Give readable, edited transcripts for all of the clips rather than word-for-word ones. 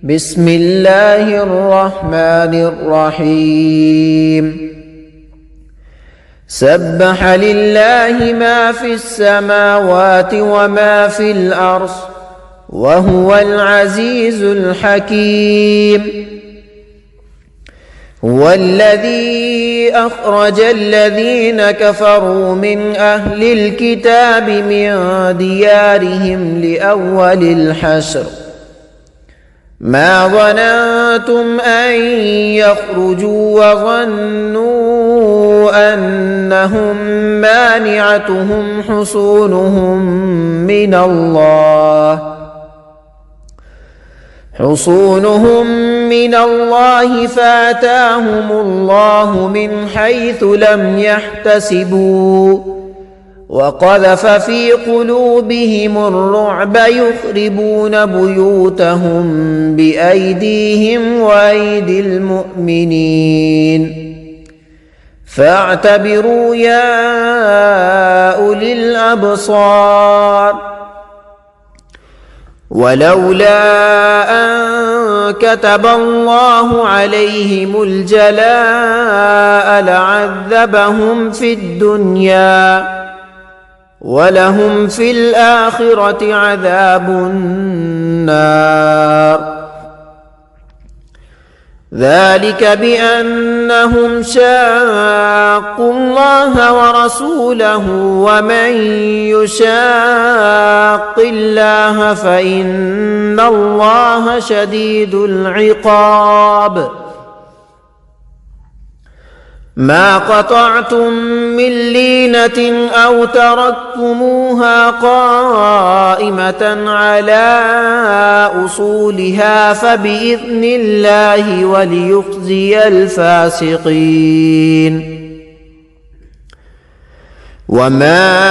بسم الله الرحمن الرحيم سبح لله ما في السماوات وما في الأرض وهو العزيز الحكيم هو الذي أخرج الذين كفروا من أهل الكتاب من ديارهم لأول الحشر ما ظننتم أن يخرجوا وظنوا أنهم مانعتهم حصونهم من الله فأتاهم الله من حيث لم يحتسبوا وقذف في قلوبهم الرعب يخربون بيوتهم بأيديهم وأيدي المؤمنين فاعتبروا يا أولي الأبصار ولولا أن كتب الله عليهم الجلاء لعذبهم في الدنيا ولهم في الآخرة عذاب النار ذلك بأنهم شاقوا الله ورسوله ومن يشاق الله فإن الله شديد العقاب ما قطعتم من لينة أو تركتموها قائمة على أصولها فبإذن الله وليخزي الفاسقين وما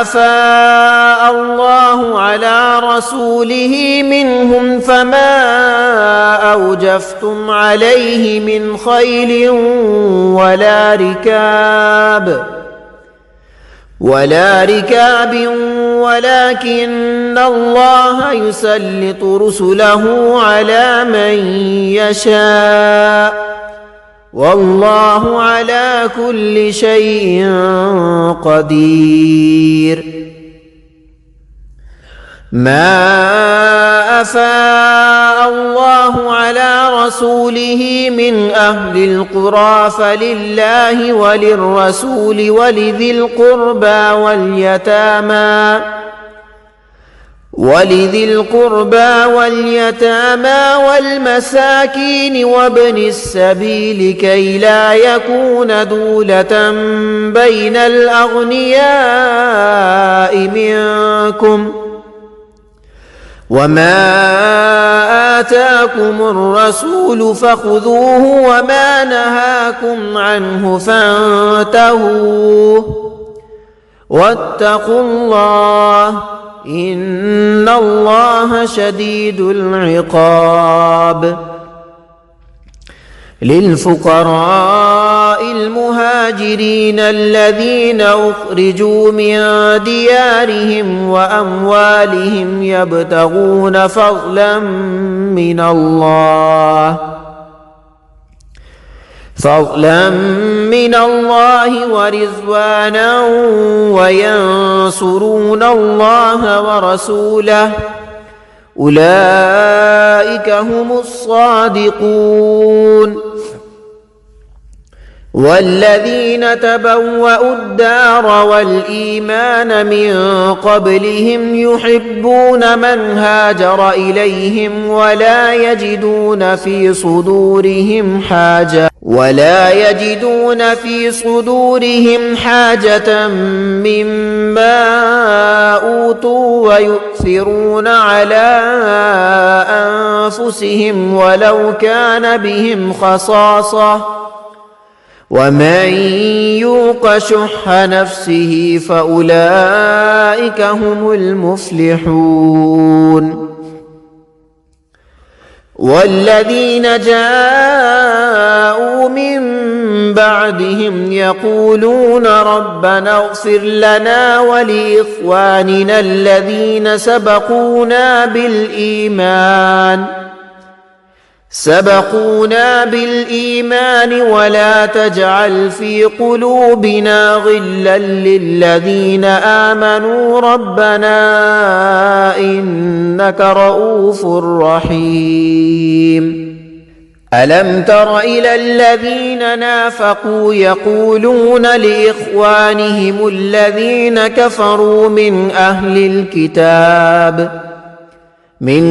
أفاء الله على رسوله منهم فما أوجفتم عليه من خيل ولا ركاب ولكن الله يسلط رسله على من يشاء والله على كل شيء قدير ما أفاء الله على رسوله من أهل القرى فلله وللرسول ولذي القربى واليتامى والمساكين وابن السبيل كي لا يكون دولة بين الأغنياء منكم وما آتاكم الرسول فخذوه وما نهاكم عنه فانتهوا واتقوا الله إن الله شديد العقاب للفقراء المهاجرين الذين أخرجوا من ديارهم وأموالهم يبتغون فضلا من الله ورضوانا وينصرون الله ورسوله أولئك هم الصادقون والذين تبوأوا الدار والإيمان من قبلهم يحبون من هاجر إليهم ولا يجدون في صدورهم حاجة مما أوتوا ويؤثرون على أنفسهم ولو كان بهم خصاصة ومن يوق شح نفسه فأولئك هم المفلحون والذين جاءوا جاءوا من بعدهم يقولون ربنا اغفر لنا ولإخواننا الذين سبقونا بالإيمان ولا تجعل في قلوبنا غلا للذين آمنوا ربنا إنك رؤوف رحيم. ألم تر إلى الذين نافقوا يقولون لإخوانهم الذين كفروا من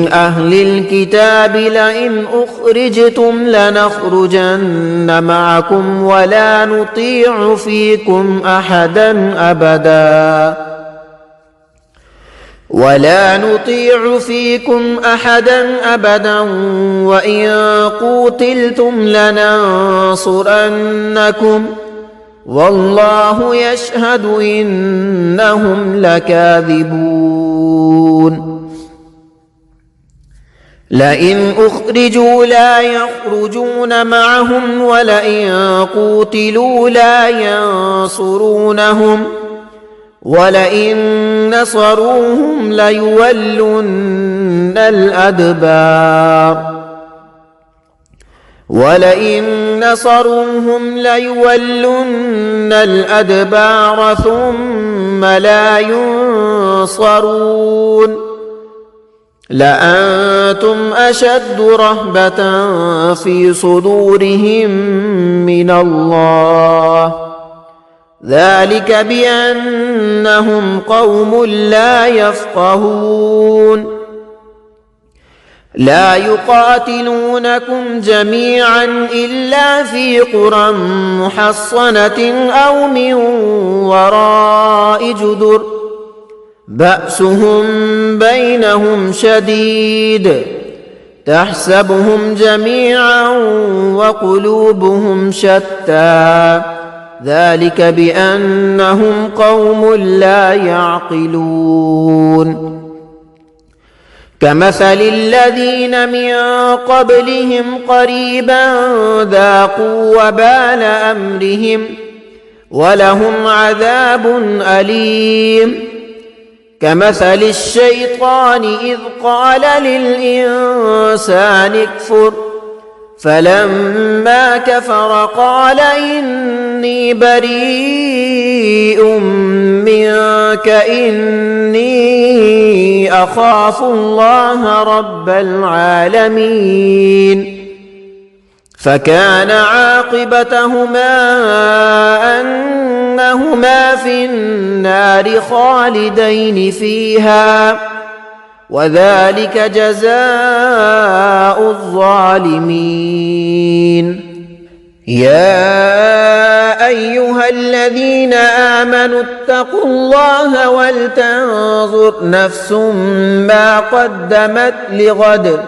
أهل الكتاب لئن أخرجتم لنخرجن معكم ولا نطيع فيكم أحدا أبدا وإن قوتلتم لننصرنكم والله يشهد إنهم لكاذبون. لئن أخرجوا لا يخرجون معهم ولئن قوتلوا لا ينصرونهم ولئن نصروهم ليولن الأدبار ثم لا ينصرون. لأنتم أشد رهبة في صدورهم من الله ذلك بأنهم قوم لا يفقهون. لا يقاتلونكم جميعا إلا في قرى محصنة أو من وراء جدر بأسهم بينهم شديد تحسبهم جميعا وقلوبهم شتى ذلك بأنهم قوم لا يعقلون. كمثل الذين من قبلهم قريبا ذاقوا وبال أمرهم ولهم عذاب أليم. كمثل الشيطان إذ قال للإنسان اكفر فلما كفر قال إني بريء منك إني أخاف الله رب العالمين. فكان عاقبتهما أنهما في النار خالدين فيها وذلك جزاء الظالمين. يا أيها الذين آمنوا اتقوا الله ولتنظر نفس ما قدمت لغد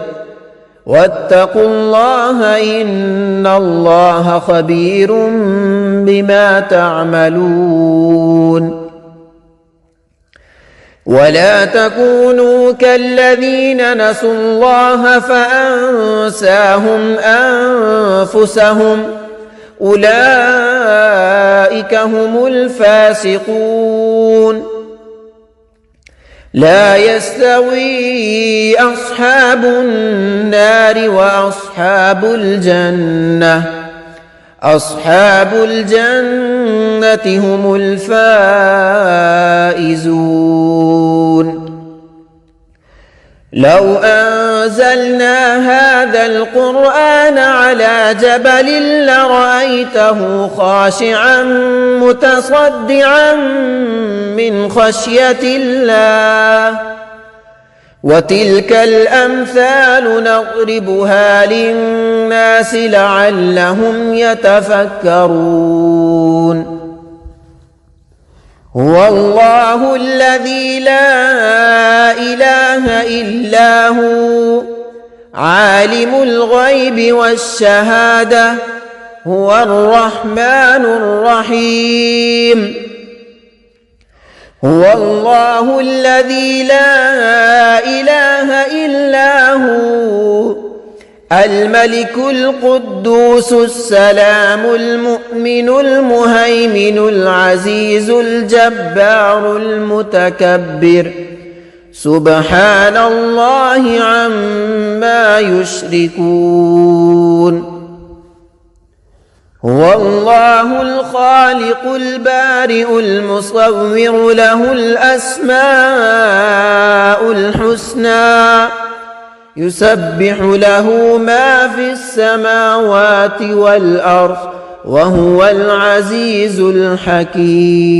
واتقوا الله إن الله خبير بما تعملون. ولا تكونوا كالذين نسوا الله فأنساهم أنفسهم أولئك هم الفاسقون. لا يستوي أصحاب النار وأصحاب الجنة أصحاب الجنة هم الفائزون. لو أنزلنا هذا القرآن على جبل لرأيته خاشعا متصدعا من خشية الله وتلك الأمثال نضربها للناس لعلهم يتفكرون. هو الله الذي لا إله إلا هو عالم الغيب والشهادة هو الرحمن الرحيم. هو الله الذي لا إله إلا هو الملك القدوس السلام المؤمن المهيمن العزيز الجبار المتكبر سبحان الله عما يشركون هو الله الخالق البارئ المصور له الأسماء الحسنى يسبح له ما في السماوات والأرض وهو العزيز الحكيم